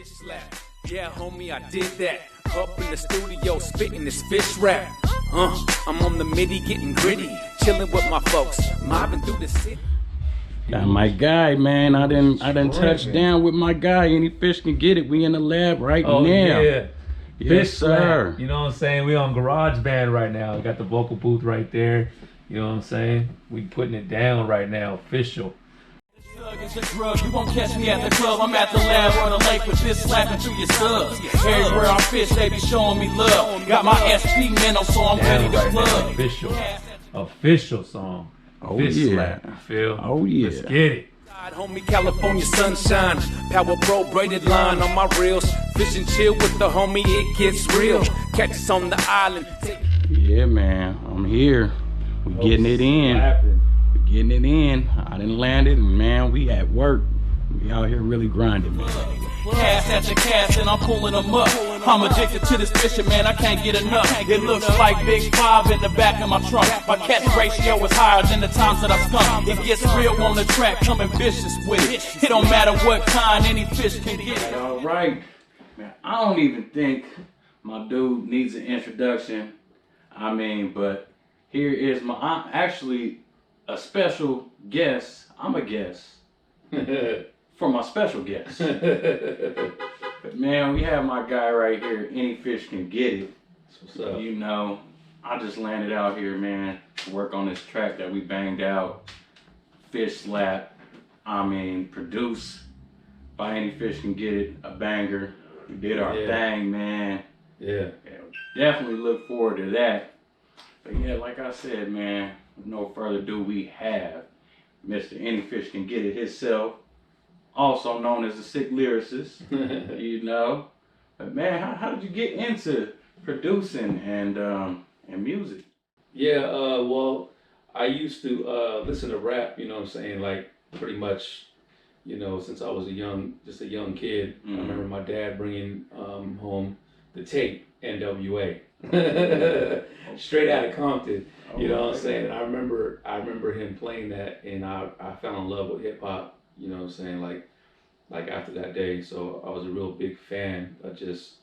fish slap. Yeah, homie, I did that. Up in the studio, spitting this fish rap. I'm on the midi, getting gritty, chilling with my folks, mobbing through the city. Now my guy, man, I done touched down with my guy. Any fish can get it. We in the lab right now. Yeah. Yes, Fish sir. Slap. You know what I'm saying? We on GarageBand right now. We got the vocal booth right there. You know what I'm saying? We putting it down right now, official. It's a drug. You won't catch me at the club. I'm at the lab or the lake with this slapping through your subs. Everywhere I fish, they be showing me love. Got my SP mental, so I'm ready to plug. Official song. Oh Fish yeah. Slap. You feel? Oh yeah. Let's get it. Homie, California sunshine, Power Pro braided line on my reels. Fish and chill with the homie, it gets real. Catch us on the island. Yeah, man, I'm here. We getting it in. We getting it in. I done landed, and man, we at work. We out here really grinding, man. Cast at your cast and I'm pulling them up. I'm addicted to this fishing, man, I can't get enough. It looks like Big 5 in the back of my trunk. My catch ratio is higher than the times that I've skunk. It gets real on the track, coming vicious with it. It don't matter what kind, any fish can get it. All right, man, I don't even think my dude needs an introduction. I mean, but here is I'm actually a special guest. I'm a guest for my special guest. But man, we have my guy right here. Any fish can get it. What's up? You know, I just landed out here, man, to work on this track that we banged out. Fish Slap. I mean, produced by Any Fish Can Get It, a banger. We did our thing, man. Yeah. Definitely look forward to that. But yeah, like I said, man, with no further ado, we have Mr. Any Fish Can Get It himself, also known as the Sick Lyricist, you know. But man, how did you get into producing and music? Yeah, well, I used to listen to rap, you know what I'm saying, like pretty much, you know, since I was a young kid. I remember my dad bringing home the tape, NWA, straight out of Compton, you know what I'm saying. And I remember him playing that, and I fell in love with hip hop, you know what I'm saying, like after that day. So I was a real big fan of just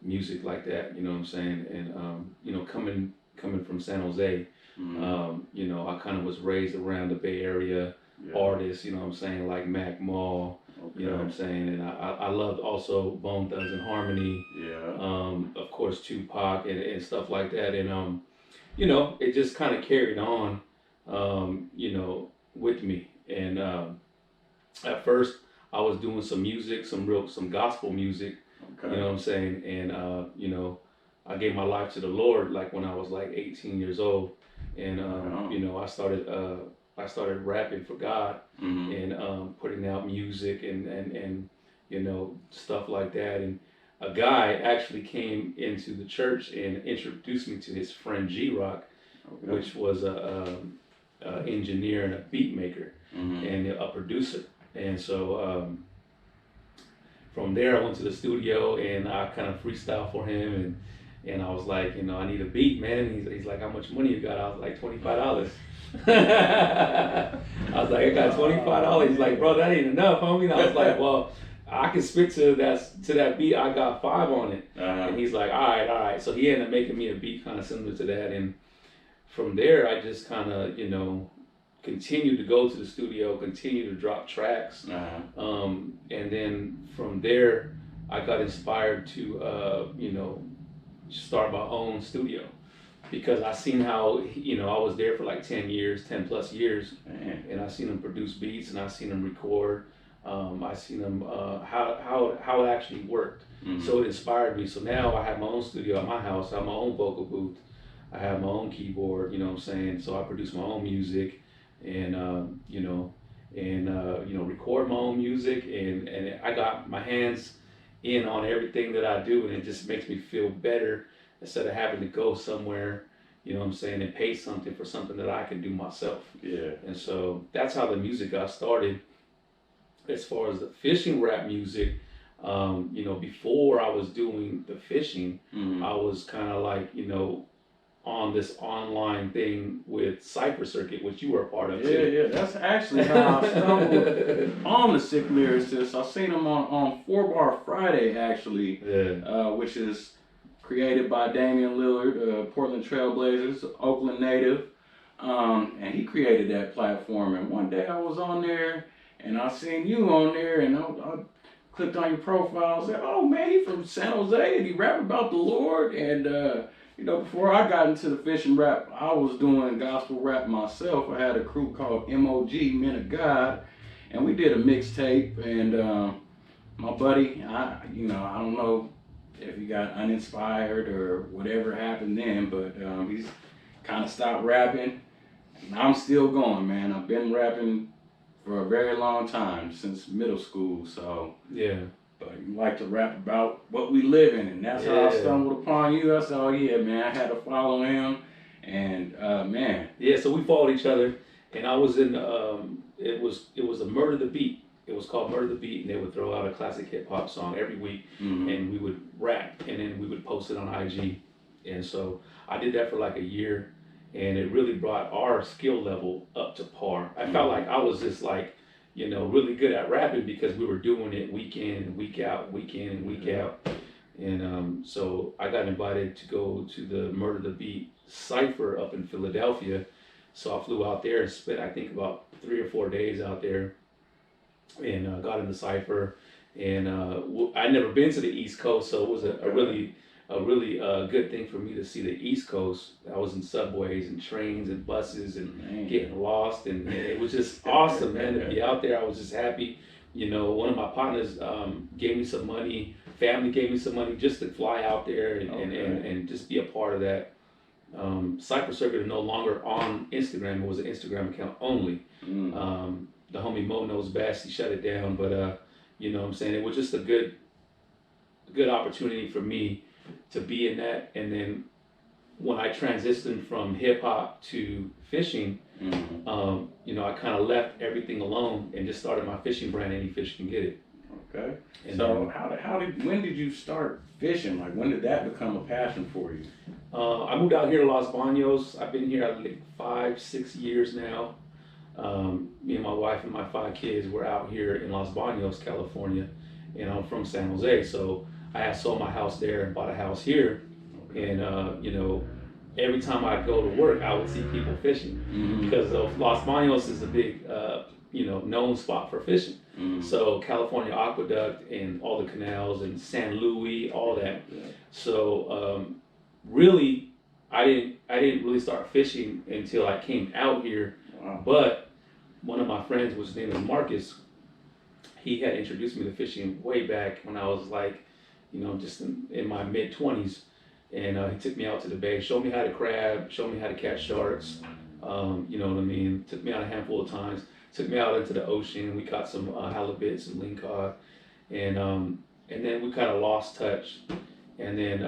music like that, you know what I'm saying. And you know, coming from San Jose, you know, I kind of was raised around the Bay Area artists, you know what I'm saying, like Mac Mall. You know what I'm saying? And I loved also Bone Thugs and Harmony. Of course, Tupac and stuff like that. And, you know, it just kind of carried on, you know, with me. And at first, I was doing some music, some gospel music, you know what I'm saying? And, you know, I gave my life to the Lord, like when I was like 18 years old. And, you know, I started rapping for God and putting out music and you know, stuff like that. And a guy actually came into the church and introduced me to his friend G-Rock, which was a engineer and a beat maker and a producer. And so from there I went to the studio and I kind of freestyled for him and I was like, you know, I need a beat, man. He's like, how much money you got? I was like, $25. I was like, I got $25. He's like, bro, that ain't enough, homie. And I was like, well, I can spit to that beat. I got 5 on it. And he's like, all right. So he ended up making me a beat kind of similar to that. And from there, I just kind of, you know, continued to go to the studio, continue to drop tracks. And then from there, I got inspired to, you know, start my own studio. Because I seen how, you know, I was there for like 10 plus years, and I seen them produce beats, and I seen them record. I seen them how it actually worked. So it inspired me. So now I have my own studio at my house. I have my own vocal booth. I have my own keyboard. You know what I'm saying? So I produce my own music, and you know, record my own music, and I got my hands in on everything that I do, and it just makes me feel better. Instead of having to go somewhere, you know what I'm saying, and pay something for something that I can do myself. Yeah. And so that's how the music got started. As far as the fishing rap music, you know, before I was doing the fishing, I was kind of like, you know, on this online thing with Cypher Circuit, which you were a part of too. Yeah, that's actually how I stumbled on the Sick Lyricist. I seen him on 4 Bar Friday, actually, which is created by Damian Lillard, Portland Trailblazers, Oakland native. And he created that platform. And one day I was on there, and I seen you on there, and I clicked on your profile and said, oh man, he from San Jose, and he rap about the Lord. And before I got into the fishing rap, I was doing gospel rap myself. I had a crew called MOG, Men of God, and we did a mixtape. And my buddy, I don't know if he got uninspired or whatever happened then, but he's kind of stopped rapping. And I'm still going, man. I've been rapping for a very long time, since middle school. So yeah. But you like to rap about what we live in, and that's how I stumbled upon you. I said, oh yeah, man, I had to follow him, and man. Yeah, so we followed each other, and I was in, it was a Murder the Beat. It was called Murder the Beat, and they would throw out a classic hip hop song every week, and we would rap, and then we would post it on IG. And so I did that for like a year, and it really brought our skill level up to par. I felt like I was just like, really good at rapping because we were doing it week in and week out, week in and week out. And so I got invited to go to the Murder the Beat cypher up in Philadelphia. So I flew out there and spent, I think, about 3 or 4 days out there, and got in the cypher. And I'd never been to the East Coast, so it was a really good thing for me to see the East Coast. I was in subways and trains and buses and getting lost, and it was just awesome, man, to be out there. I was just happy. One of my partners gave me some money, family gave me some money just to fly out there and just be a part of that. Cypher Circuit is no longer on Instagram. It was an Instagram account only. The homie Mo knows best. He shut it down, but what I'm saying, it was just a good opportunity for me to be in that. And then when I transitioned from hip hop to fishing, I kind of left everything alone and just started my fishing brand, Any Fish Can Get It. Okay. And so when did you start fishing? Like, when did that become a passion for you? I moved out here to Los Banos. I've been here like 5-6 years now. Me and my wife and my 5 kids were out here in Los Banos, California, and I'm from San Jose, so I had sold my house there and bought a house here. And every time I go to work, I would see people fishing because Los Banos is a big known spot for fishing. So California Aqueduct and all the canals and San Luis, all that. So really, I didn't really start fishing until I came out here. But one of my friends, his name is Marcus, he had introduced me to fishing way back when I was like, just in my mid-20s. And he took me out to the bay, showed me how to crab, showed me how to catch sharks. You know what I mean? Took me out a handful of times. Took me out into the ocean. We caught some halibut, some lingcod. And then we kind of lost touch. And then,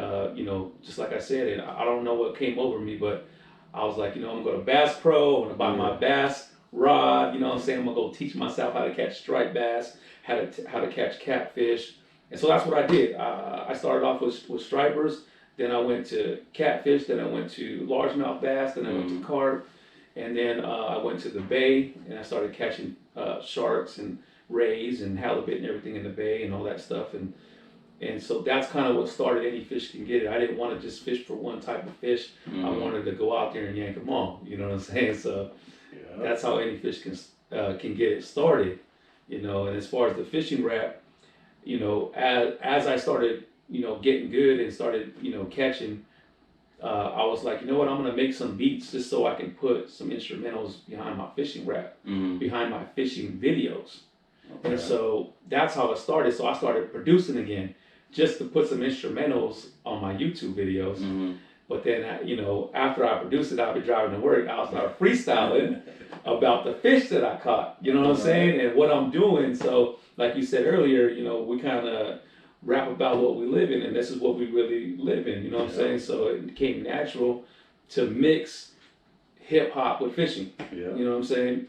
just like I said, and I don't know what came over me, but I was like, I'm going to go to Bass Pro. I'm going to buy my bass rod. I'm going to go teach myself how to catch striped bass, how to catch catfish. And so that's what I did. I started off with stripers. Then I went to catfish. Then I went to largemouth bass. Then I went to carp. And then I went to the bay and I started catching sharks and rays and halibut and everything in the bay and all that stuff. And so that's kind of what started Any Fish Can Get It. I didn't want to just fish for one type of fish. I wanted to go out there and yank them all. You know what I'm saying? So that's how Any Fish Can Get It started. And as far as the fishing rap, as I started, getting good and started, catching, I was like, I'm going to make some beats just so I can put some instrumentals behind my fishing rap, behind my fishing videos. Okay. And so that's how it started. So I started producing again just to put some instrumentals on my YouTube videos. But then, after I produced it, I'll be driving to work. I'll start freestyling about the fish that I caught, you know what I'm saying? And what I'm doing. So like you said earlier, we kind of rap about what we live in, and this is what we really live in, you know what I'm saying? So it became natural to mix hip hop with fishing, you know what I'm saying?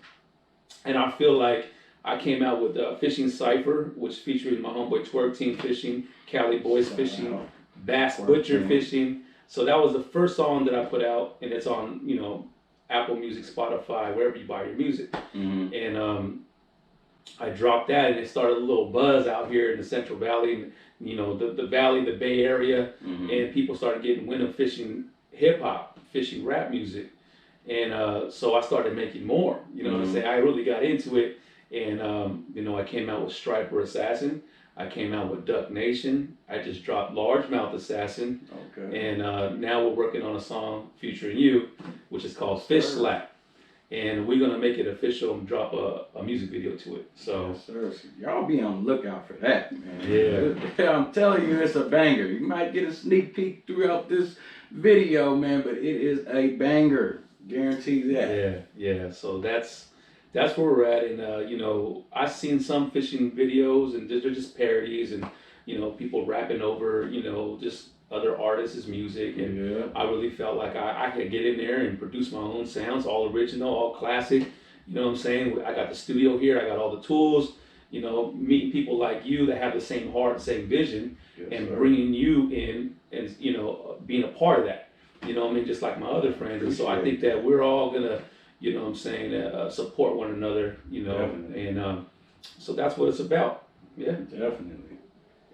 And I feel like I came out with Fishing Cypher, which featured my homeboy Twerk Team Fishing, Cali Boys Fishing, Bass Butcher Fishing, So that was the first song that I put out, and it's on, you know, Apple Music, Spotify, wherever you buy your music. And I dropped that, and it started a little buzz out here in the Central Valley, and, you know, the Valley, the Bay Area, and people started getting wind of fishing hip hop, fishing rap music. And so I started making more, you know what I'm saying? I really got into it, and you know, I came out with Striper Assassin. I came out with Duck Nation. I just dropped Largemouth Assassin. Okay. And now we're working on a song featuring you, which is called Fish Slap. And we're gonna make it official and drop a music video to it. So yes, sir. So y'all be on the lookout for that, man. Yeah. I'm telling you, it's a banger. You might get a sneak peek throughout this video, man, but it is a banger. Guarantee that. Yeah. So that's where we're at. And you know, I've seen some fishing videos, and they're just parodies, and you know, people rapping over, you know, just other artists' music, and I really felt like I could get in there and produce my own sounds, all original, all classic. You know what I'm saying? I got the studio here, I got all the tools. You know, meeting people like you that have the same heart, same vision, and bringing you in, and you know, being a part of that. You know what I mean? Just like my other friends. And so I think that we're all gonna, you know what I'm saying, support one another. You know, and so that's what it's about. Yeah, definitely.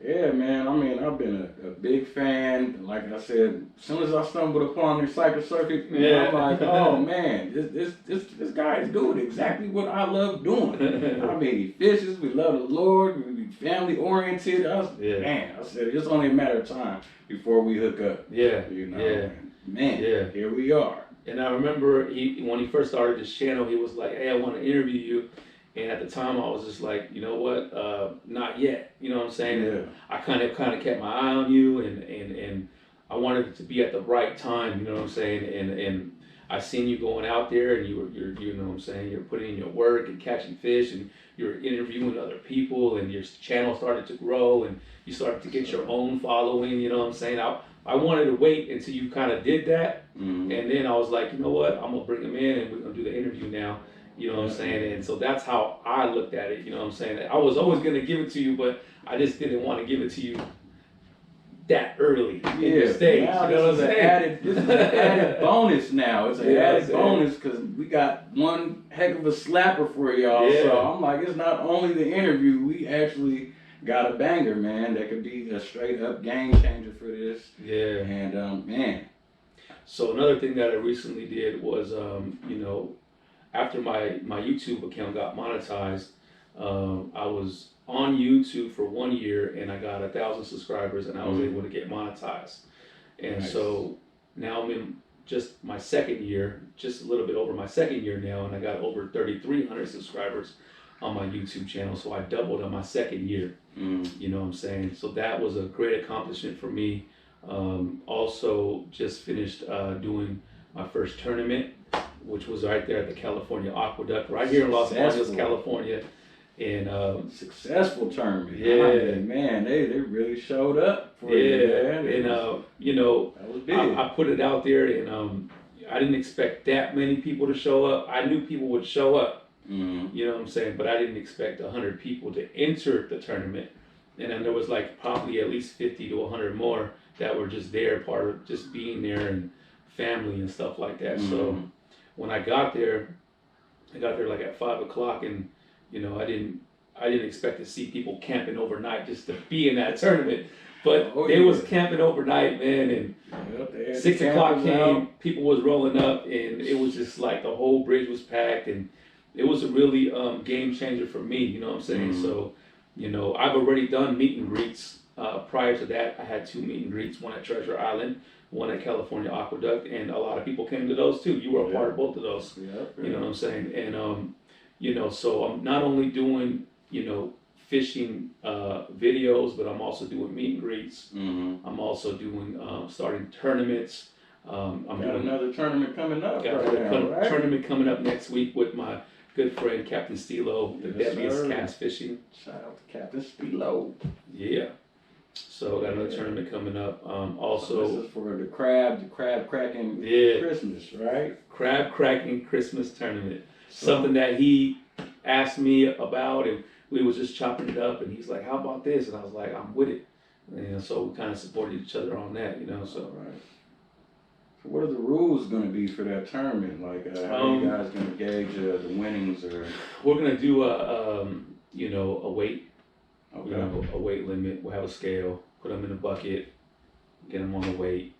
Yeah, man. I mean, I've been a big fan. Like I said, as soon as I stumbled upon the cypher circuit, I'm like, oh man, this guy is doing exactly what I love doing. I mean, he fishes. We love the Lord. We be family oriented. Man, I said it's only a matter of time before we hook up. Yeah, you know, yeah, man. Yeah. Here we are. And I remember when he first started this channel, he was like, "Hey, I want to interview you." And at the time, I was just like, you know what, not yet. You know what I'm saying? Yeah. I kind of kept my eye on you, and I wanted it to be at the right time. You know what I'm saying? And I seen you going out there, and you're you know what I'm saying, you're putting in your work and catching fish, and you're interviewing other people, and your channel started to grow, and you started to get your own following. You know what I'm saying? I wanted to wait until you kind of did that, and then I was like, you know what, I'm gonna bring him in, and we're gonna do the interview now. You know what I'm saying? And so that's how I looked at it. You know what I'm saying? I was always going to give it to you, but I just didn't want to give it to you that early in the stage. Now you know what I'm saying? This is an added bonus now. It's an added bonus because we got one heck of a slapper for y'all. Yeah. So I'm like, it's not only the interview, we actually got a banger, man, that could be a straight up game changer for this. Yeah. And, man. So another thing that I recently did was, you know, after my YouTube account got monetized, I was on YouTube for 1 year, and I got 1,000 subscribers, and I was able to get monetized. And so now I'm in just my second year, just a little bit over my second year now, and I got over 3,300 subscribers on my YouTube channel. So I doubled on my second year. You know what I'm saying? So that was a great accomplishment for me. Also just finished doing my first tournament, which was right there at the California Aqueduct, right here in Los Angeles, California. And successful tournament. Yeah, man, they really showed up for you, man. And you know, that was big. I put it out there, and I didn't expect that many people to show up. I knew people would show up, you know what I'm saying, but I didn't expect 100 people to enter the tournament. And then there was like probably at least 50 to 100 more that were just there, part of just being there and family and stuff like that. So when I got there like at 5 o'clock, and you know, I didn't expect to see people camping overnight just to be in that tournament, but they was camping overnight, man. And 6 o'clock came, people was rolling up, and it was just like the whole bridge was packed, and it was a really game changer for me. You know what I'm saying? So, you know, I've already done meet and greets. Prior to that, I had 2 meet and greets, one at Treasure Island, one at California Aqueduct, and a lot of people came to those too. You were a part of both of those. You know what I'm saying? And you know, so I'm not only doing, you know, fishing videos, but I'm also doing meet and greets. I'm also doing starting tournaments. I'm got another tournament coming up. Got another tournament coming up next week with my good friend Captain Stilo, the deadliest cast fishing. Shout out to Captain Stilo. Yeah. So got another tournament coming up. Also, this is for the crab cracking Christmas, right? Crab cracking Christmas tournament. Something that he asked me about, and we was just chopping it up, and he's like, "How about this?" And I was like, "I'm with it." And so we kind of supported each other on that, you know. So What are the rules going to be for that tournament? Like, how are you guys going to gauge the winnings? Or we're gonna do a weight, okay, a weight limit. We'll have a scale, put them in a bucket, get them on the weight.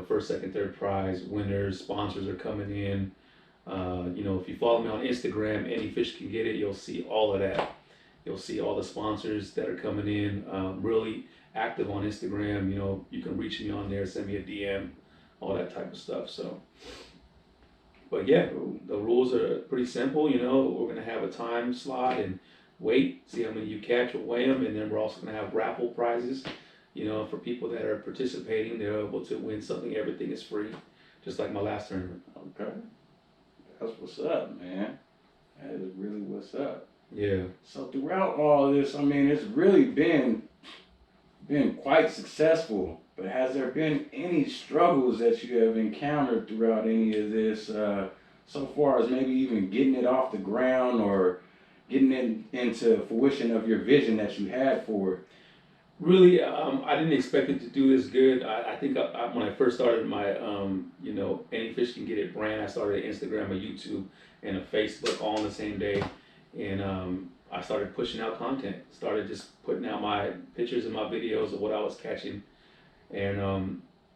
First, second, third prize, winners, sponsors are coming in. If you follow me on Instagram, Any Fish Can Get It, you'll see all of that. You'll see all the sponsors that are coming in. Really active on Instagram. You can reach me on there, send me a DM, all that type of stuff. So, but yeah, the rules are pretty simple. We're gonna have a time slot and weight, see how many you catch or weigh them, and then we're also gonna have raffle prizes. For people that are participating, they're able to win something. Everything is free, just like my last tournament. Okay, that's what's up, man. That is really what's up. Yeah. So throughout all this, I mean, it's really been quite successful. But has there been any struggles that you have encountered throughout any of this, so far as maybe even getting it off the ground or getting it into fruition of your vision that you had for it? Really, I didn't expect it to do this good. I think when I first started my, Any Fish Can Get It brand, I started an Instagram, a YouTube, and a Facebook all on the same day. And I started pushing out content, started just putting out my pictures and my videos of what I was catching. And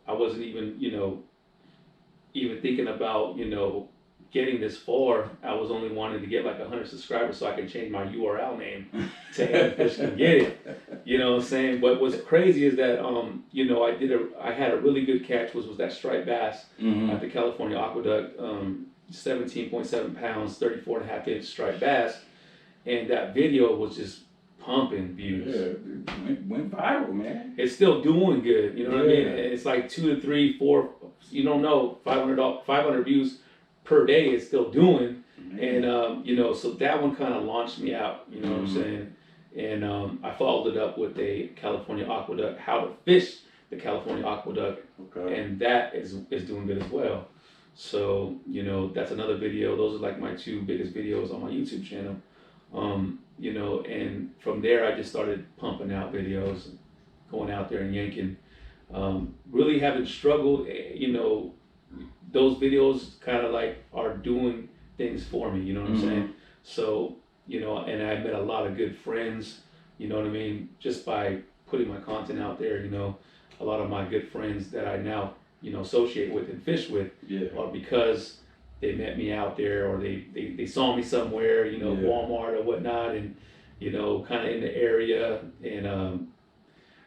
I wasn't even, even thinking about, getting this far. I was only wanting to get like 100 subscribers so I could change my URL name to Any Fish Can Get It. You know what I'm saying? But what's crazy is that, I had a really good catch, which was that striped bass at the California Aqueduct, 17.7 pounds, 34.5-inch striped bass. And that video was just pumping views. Yeah, it went viral, man. It's still doing good, you know what I mean? It's like 2 to 3, 4, 500 views per day is still doing. And, so that one kind of launched me out, you know what I'm saying? And I followed it up with a California Aqueduct, how to fish the California Aqueduct. Okay. And that is doing good as well. So, that's another video. Those are like my 2 biggest videos on my YouTube channel. And from there I just started pumping out videos, going out there and yanking. Really haven't struggled, those videos kind of like are doing things for me, you know what I'm saying? So, and I met a lot of good friends, you know what I mean? Just by putting my content out there, a lot of my good friends that I now, associate with and fish with are because they met me out there, or they saw me somewhere, Walmart or whatnot, and, kind of in the area. And,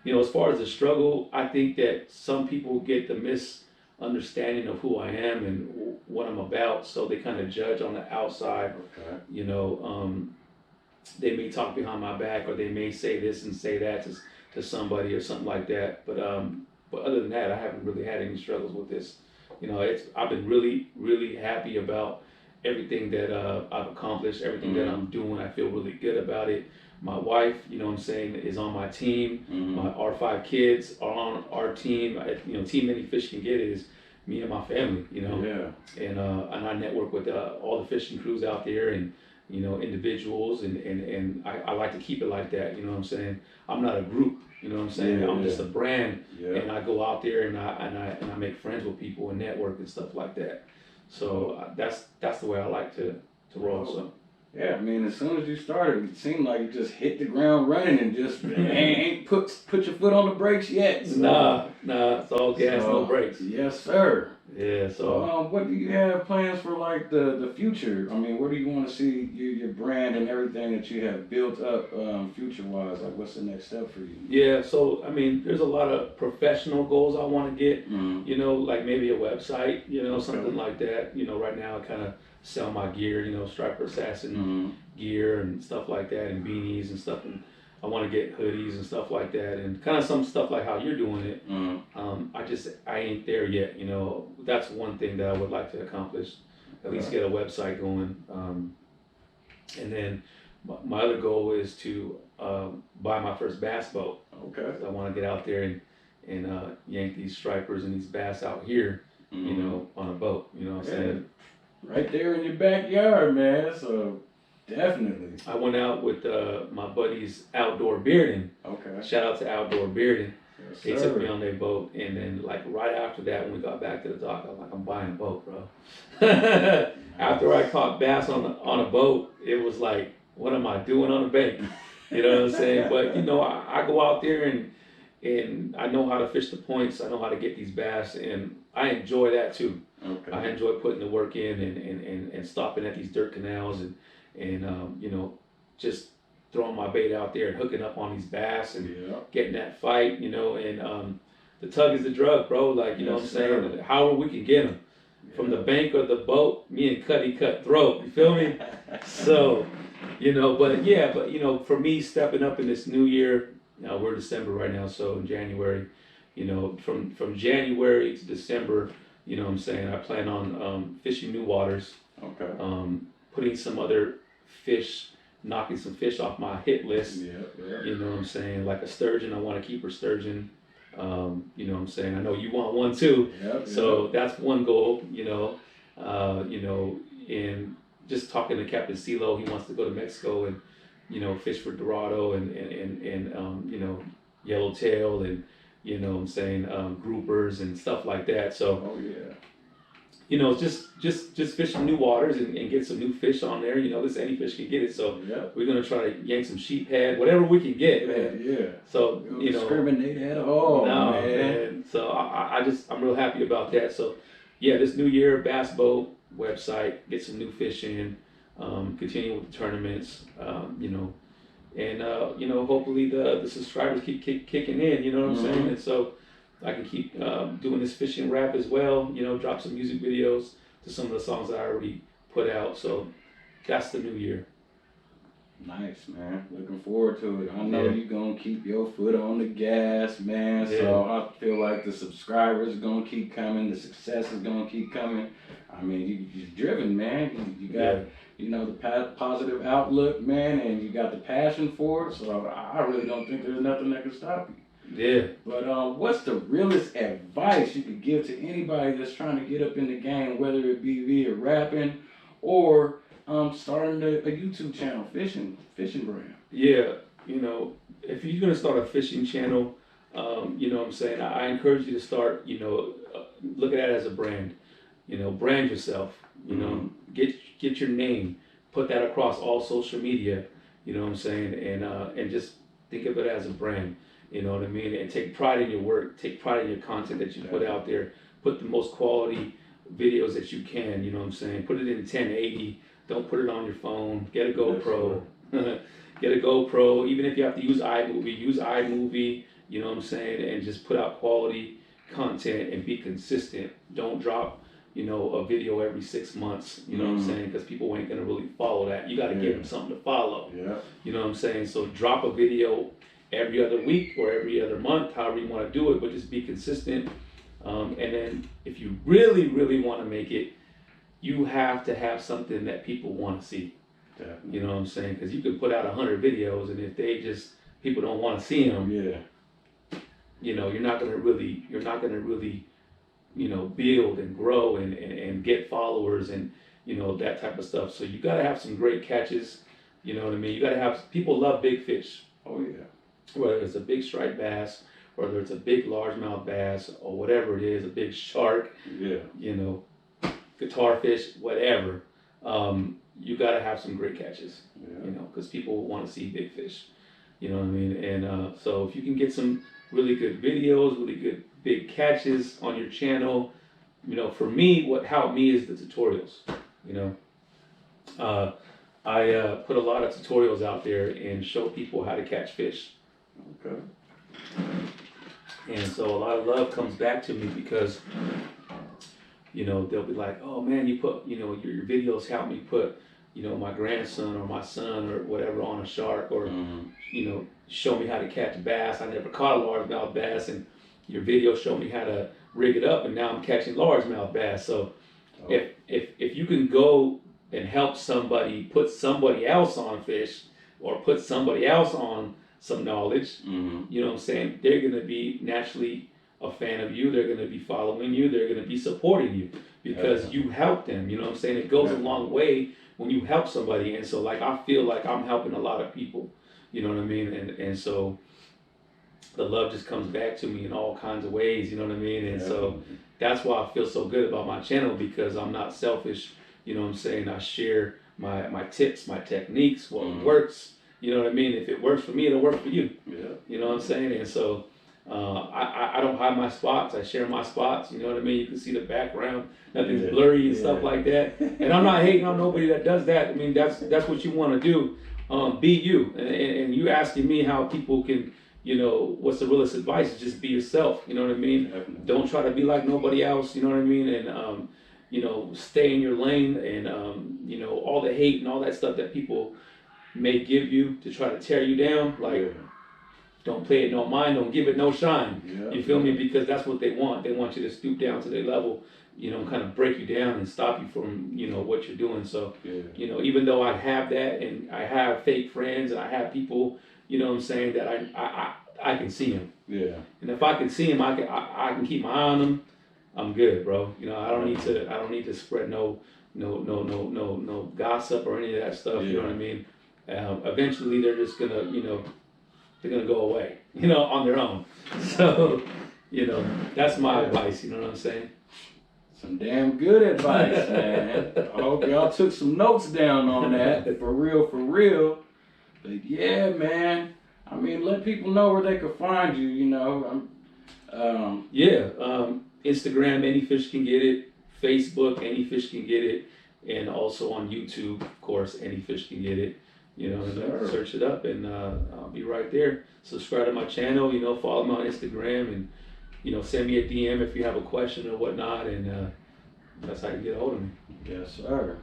as far as the struggle, I think that some people get the misunderstanding of who I am and what I'm about, so they kind of judge on the outside. Okay. They may talk behind my back, or they may say this and say that to somebody or something like that. But other than that, I haven't really had any struggles with this. I've been really, really happy about everything that I've accomplished, everything that I'm doing. I feel really good about it. My wife, is on my team. Our 5 kids are on our team. Team Any Fish Can Get It is me and my family, And I network with all the fishing crews out there, and individuals, and I like to keep it like that. You know what I'm saying? I'm not a group. You know what I'm saying? I'm just a brand, and I go out there and I make friends with people and network and stuff like that. So that's the way I like to roll. So. Yeah, I mean, as soon as you started, it seemed like you just hit the ground running and just ain't put your foot on the brakes yet. So. Nah, it's all gas, no brakes. Yes, sir. Yeah, so. What do you have plans for, like, the future? I mean, where do you want to see your brand and everything that you have built up future-wise? Like, what's the next step for you? Yeah, so, I mean, there's a lot of professional goals I want to get, like maybe a website, something like that. Right now I kind of sell my gear, Striper Assassin gear and stuff like that, and beanies and stuff. And I want to get hoodies and stuff like that, and kind of some stuff like how you're doing it. I ain't there yet, That's one thing that I would like to accomplish, at least get a website going. And then my other goal is to buy my first bass boat. Okay. I want to get out there and yank these stripers and these bass out here, on a boat. You know what I'm saying? Right there in your backyard, man. So definitely. I went out with my buddies Outdoor Bearding. Okay. Shout out to Outdoor Bearding. Yes, They sir. took me on their boat, and then like right after that, when we got back to the dock, I was like, I'm buying a boat, bro. After I caught bass on a boat, it was like, what am I doing on a bank? You know what I'm saying? But you know, I go out there and I know how to fish the points. I know how to get these bass, and I enjoy that too. Okay. I enjoy putting the work in and stopping at these dirt canals and you know, just throwing my bait out there and hooking up on these bass and Yeah. getting that fight, you know, and the tug is the drug, bro. Like, you know what I'm Yes, saying? sir. However we can get them. From the bank of the boat, me and Cuddy cut throat, you feel me? So, you know, but you know, for me stepping up in this new year, we're December right now, so in January, you know, from January to December, you know what I'm saying, I plan on fishing new waters, Okay. putting some other fish, knocking some fish off my hit list. Yeah. Yeah. You know what I'm saying? Like a sturgeon, I want to keep her sturgeon. You know what I'm saying? I know you want one too. Yep, So that's one goal, you know. And just talking to Captain CeeLo, he wants to go to Mexico and, you know, fish for Dorado and you know, yellowtail and, you know what I'm saying, groupers and stuff like that. So, Oh yeah. you know, just fishing new waters and get some new fish on there. You know, this any fish can get it. So Yep. we're gonna try to yank some sheephead, whatever we can get, man. Yeah. So Don't you know, discriminate at all, no, man. So I'm real happy about that. So yeah, this new year, Bass Boat website, get some new fish in, continue with the tournaments, you know, and you know, hopefully the subscribers keep kicking in. You know what I'm saying? And so I can keep doing this fishing rap as well. You know, drop some music videos to some of the songs I already put out. So that's the new year. Nice, man. Looking forward to it. I know Yeah. you're going to keep your foot on the gas, man. Yeah. So I feel like the subscribers are going to keep coming. The success is going to keep coming. I mean, you're driven, man. You got, you know, the positive outlook, man, and you got the passion for it. So I really don't think there's nothing that can stop you. Yeah. But what's the realest advice you could give to anybody that's trying to get up in the game, whether it be via rapping or starting a YouTube channel, fishing brand? Yeah, you know, if you're gonna start a fishing channel, you know what I'm saying, I encourage you to start, you know, look at it as a brand. You know, brand yourself. You know, get your name, put that across all social media. You know what I'm saying, and just think of it as a brand. You know what I mean, and take pride in your work, take pride in your content that you put out there. Put the most quality videos that you can. You know what I'm saying, put it in 1080. Don't put it on your phone. Get a GoPro. Get a GoPro. Even if you have to use iMovie, use iMovie. You know what I'm saying? And just put out quality content and be consistent. Don't drop, you know, a video every 6 months. You know what I'm saying? Because people ain't gonna really follow that. You got to give them something to follow. Yeah. You know what I'm saying? So drop a video every other week or every other month, however you want to do it, but just be consistent. And then if you really, really want to make it, you have to have something that people want to see. Definitely. You know what I'm saying? Because you could put out 100 videos, and if people don't want to see them, you know, you're not gonna really, you know, build and grow and get followers and, you know, that type of stuff. So you gotta have some great catches. You know what I mean? You gotta have, people love big fish. Oh yeah. Whether it's a big striped bass, whether it's a big largemouth bass, or whatever it is, a big shark. Yeah. You know, guitar fish, whatever, you got to have some great catches, you know, because people want to see big fish, you know what I mean? And so if you can get some really good videos, really good big catches on your channel, you know, for me, what helped me is the tutorials, you know. I put a lot of tutorials out there and show people how to catch fish. Okay. And so a lot of love comes back to me because, you know, they'll be like, oh man, you put, you know, your videos help me put, you know, my grandson or my son or whatever on a shark, or, you know, show me how to catch bass. I never caught a largemouth bass, and your video showed me how to rig it up, and now I'm catching largemouth bass. So if you can go and help somebody, put somebody else on fish, or put somebody else on some knowledge, you know what I'm saying, they're going to be naturally a fan of you. They're going to be following you. They're going to be supporting you because you helped them. You know what I'm saying? It goes a long way when you help somebody. And so, like, I feel like I'm helping a lot of people. You know what I mean? And so the love just comes back to me in all kinds of ways, you know what I mean? And so that's why I feel so good about my channel, because I'm not selfish, you know what I'm saying? I share my tips, my techniques, what works, you know what I mean? If it works for me, it'll work for you. You know what I'm saying? And so I don't hide my spots. I share my spots, you know what I mean? You can see the background, nothing's blurry and stuff like that. And I'm not hating on nobody that does that. I mean, that's what you want to do. Be you. And you asking me how people can, you know, what's the realest advice? Just be yourself, you know what I mean? Don't try to be like nobody else, you know what I mean? And, you know, stay in your lane, and, you know, all the hate and all that stuff that people may give you to try to tear you down, like, don't play it no mind, don't give it no shine. You feel me? Because that's what they want. They want you to stoop down to their level, you know, kind of break you down and stop you from, you know, what you're doing. So, you know, even though I have that, and I have fake friends, and I have people, you know what I'm saying, that I can see them. And if I can see them, I can keep my eye on them. I'm good, bro. You know, I don't need to spread no gossip or any of that stuff. You know what I mean? Eventually, they're just gonna, you know, they're gonna go away, you know, on their own. So, you know, that's my advice. You know what I'm saying? Some damn good advice, man. I hope y'all took some notes down on that. For real, for real. But yeah, man. I mean, let people know where they can find you. You know, Instagram, any fish can get it. Facebook, any fish can get it. And also on YouTube, of course, any fish can get it. You know, search it up, and I'll be right there. Subscribe to my channel, you know, follow me on Instagram, and, you know, send me a DM if you have a question or whatnot, and that's how you get a hold of me. Yes, sir.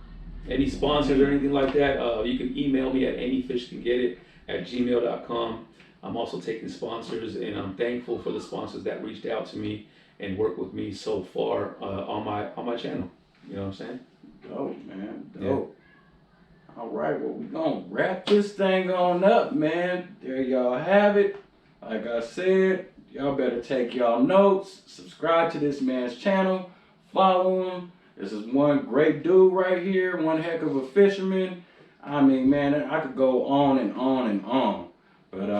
Any sponsors or anything like that, you can email me at anyfishcangetit@gmail.com. I'm also taking sponsors, and I'm thankful for the sponsors that reached out to me and worked with me so far on my channel. You know what I'm saying? Dope, man. Dope. All right, well, we're going to wrap this thing on up, man. There y'all have it. Like I said, y'all better take y'all notes. Subscribe to this man's channel. Follow him. This is one great dude right here. One heck of a fisherman. I mean, man, I could go on and on and on. But,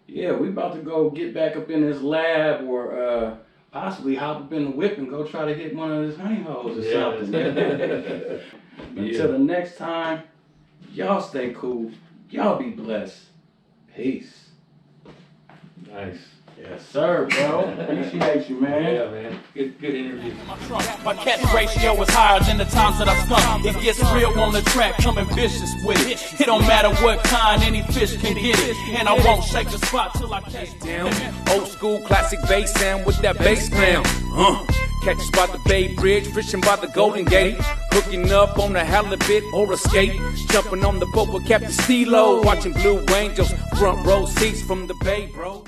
yeah, we about to go get back up in this lab, or possibly hop up in the whip and go try to hit one of his honey holes or something. Until the next time, y'all stay cool. Y'all be blessed. Peace. Nice. Yes, sir, bro. Appreciate you, man. Yeah, man. Good interview. My catch ratio is higher than the times that I skunk. It gets real on the track, coming vicious with it. It don't matter what kind, any fish can get it. And I won't shake the spot till I catch down. Old school classic bass sound with that bass pound. Catch us by the Bay Bridge, fishing by the Golden Gate. Hooking up on a halibut or a skate. Jumping on the boat with Captain Stilo. Watching Blue Angels, front row seats from the Bay, bro.